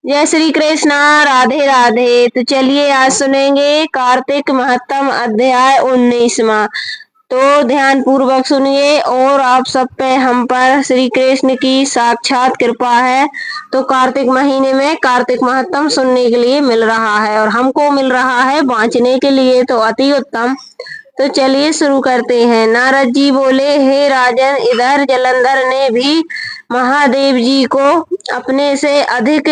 जय श्री कृष्णा। राधे राधे। तो चलिए आज सुनेंगे कार्तिक महत्तम अध्याय 19वां। तो ध्यान पूर्वक सुनिए। और आप सब पे हम पर श्री कृष्ण की साक्षात कृपा है। तो कार्तिक महीने में कार्तिक महत्तम सुनने के लिए मिल रहा है और हमको मिल रहा है बांचने के लिए, तो अति उत्तम। तो चलिए शुरू करते हैं। नारद जी बोले, हे राजन, इधर जलंधर ने भी महादेव जी को अपने से अधिक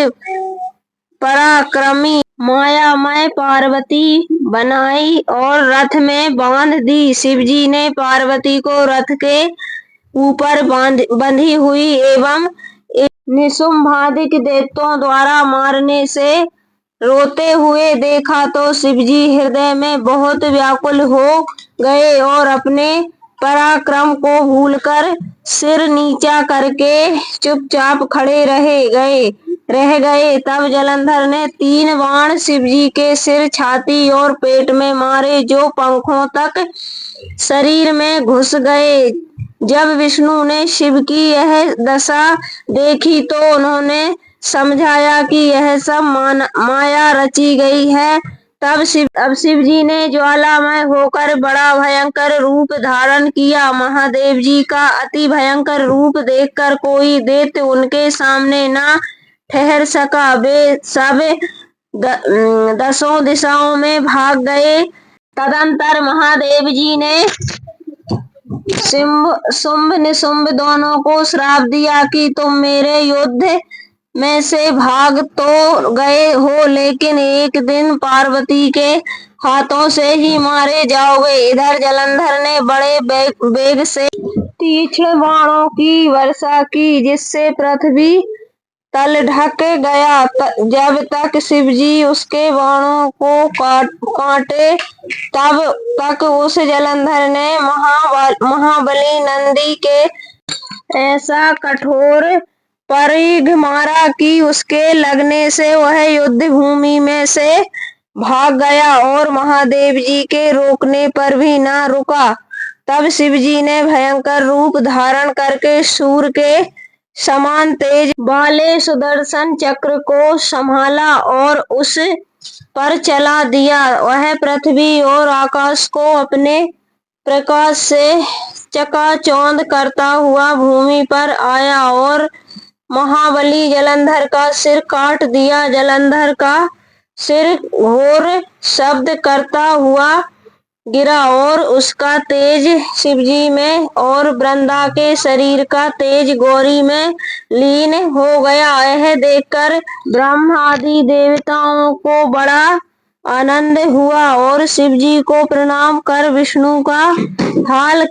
पराक्रमी मायामय पार्वती बनाई और रथ में बांध दी। शिवजी ने पार्वती को रथ के ऊपर बंधी हुई एवं निशुंभादिक दैत्यों द्वारा मारने से रोते हुए देखा तो शिवजी हृदय में बहुत व्याकुल हो गए और अपने पराक्रम को भूलकर सिर नीचा करके चुपचाप खड़े रह गए। तब जलंधर ने 3 बाण शिवजी के सिर, छाती और पेट में मारे, जो पंखों तक शरीर में घुस गए। जब विष्णु ने शिव की यह दशा देखी तो उन्होंने समझाया कि यह सब माया रची गई है। तब शिव जी ने ज्वालामय होकर बड़ा भयंकर रूप धारण किया। महादेव जी का अति भयंकर रूप देखकर कोई दैत्य उनके सामने न ठहर सका। वे सब दसों दिशाओं में भाग गए। तदंतर महादेव जी ने शुंभ निशुंभ दोनों को श्राप दिया कि तुम मेरे युद्ध में से भाग तो गए हो, लेकिन एक दिन पार्वती के हाथों से ही मारे जाओगे। इधर जलंधर ने बड़े वेग से तीक्ष्ण बाणों की वर्षा की, जिससे पृथ्वी तल ढक गया। जब तक शिवजी उसके बाणों को काटे तब तक उस जलंधर ने महाबली नंदी के ऐसा कठोर परिघ मारा कि उसके लगने से वह युद्ध भूमि में से भाग गया और महादेव जी के रोकने पर भी न रुका। तब शिवजी ने भयंकर रूप धारण करके सूर्य के समान तेज वाले सुदर्शन चक्र को संभाला और उस पर चला दिया। वह पृथ्वी और आकाश को अपने प्रकाश से चकाचौंध करता हुआ भूमि पर आया और महाबली जलंधर का सिर काट दिया। जलंधर का सिर घोर शब्द करता हुआ गिरा और उसका तेज शिवजी में और वृंदा के शरीर का तेज गौरी में लीन हो गया। यह देखकर ब्रह्मा आदि देवताओं को बड़ा आनंद हुआ और शिवजी को प्रणाम कर विष्णु का हाल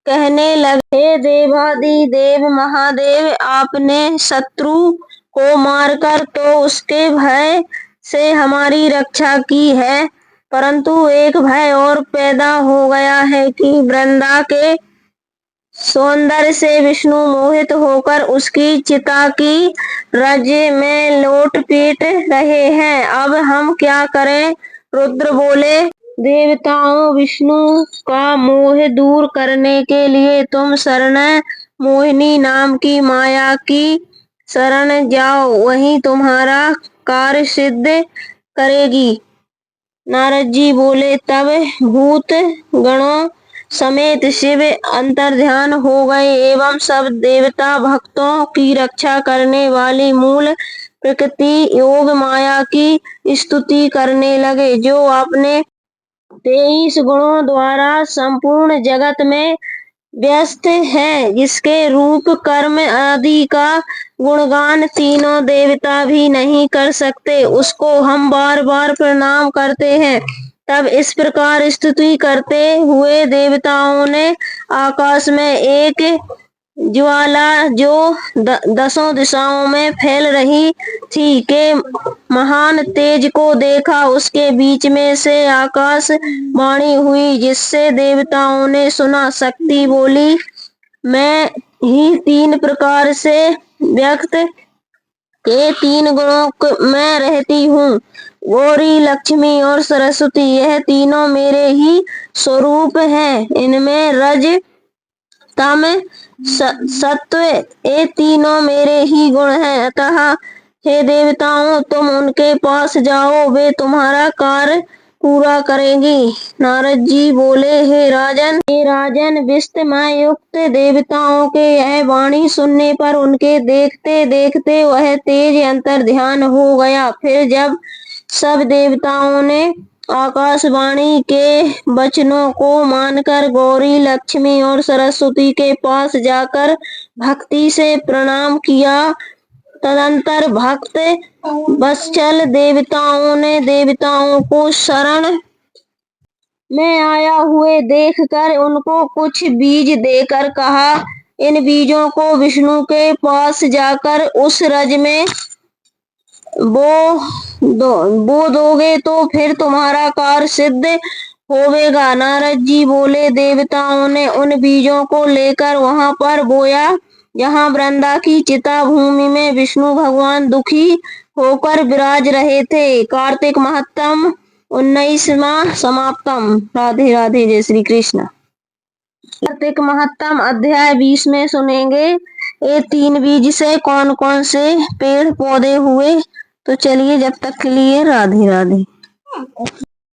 कहने लगे, हे देवादि देव महादेव, आपने शत्रु को मारकर तो उसके भय से हमारी रक्षा की है, परंतु एक भय और पैदा हो गया है कि वृंदा के सौंदर्य से विष्णु मोहित होकर उसकी चिता की रज में लोट पीट रहे हैं। अब हम क्या करें? रुद्र बोले, देवताओं, विष्णु का मोह दूर करने के लिए तुम शरण मोहिनी नाम की माया की शरण जाओ, वही तुम्हारा कार्य सिद्ध करेगी। नारद जी बोले, तब भूत गणों समेत शिव अंतर्ध्यान हो गए एवं सब देवता भक्तों की रक्षा करने वाली मूल प्रकृति योग माया की स्तुति करने लगे, जो अपने 23 गुणों द्वारा संपूर्ण जगत में व्यस्त है, जिसके रूप कर्म आदि का गुणगान तीनों देवता भी नहीं कर सकते, उसको हम बार बार प्रणाम करते हैं। तब इस प्रकार स्तुति करते हुए देवताओं ने आकाश में एक ज्वाला जो दसों दिशाओं में फैल रही थी के महान तेज को देखा। उसके बीच में से आकाश वाणी हुई, जिससे देवताओं ने सुना। शक्ति बोली, मैं ही 3 प्रकार से व्यक्त के 3 गुणों में रहती हूँ, गौरी, लक्ष्मी और सरस्वती। यह तीनों मेरे ही स्वरूप हैं। इनमें रज, तम, सत्व, ये तीनों मेरे ही गुण हैं। अतः हे देवताओं, तुम उनके पास जाओ, वे तुम्हारा कार्य पूरा करेंगी। नारद जी बोले, हे राजन, विस्मय युक्त देवताओं के यह वाणी सुनने पर उनके देखते देखते वह तेज अंतर्ध्यान हो गया। फिर जब सब देवताओं ने आकाशवाणी के वचनों को मानकर गौरी, लक्ष्मी और सरस्वती के पास जाकर भक्ति से प्रणाम किया, तदंतर भक्त वत्सल देवताओं ने देवताओं को शरण में आया हुए देखकर उनको कुछ बीज देकर कहा, इन बीजों को विष्णु के पास जाकर उस रज में बो दोगे तो फिर तुम्हारा कार्य सिद्ध होवेगा। नारद जी बोले, देवताओं ने उन बीजों को लेकर वहां पर बोया जहां वृंदा की चिता भूमि में विष्णु भगवान दुखी होकर विराज रहे थे। कार्तिक महत्तम 19वां समाप्तम। राधे राधे, जय श्री कृष्ण। कार्तिक महत्तम अध्याय 20 में सुनेंगे ये 3 बीज से कौन कौन से पेड़ पौधे हुए। तो चलिए, जब तक के लिए राधे राधे।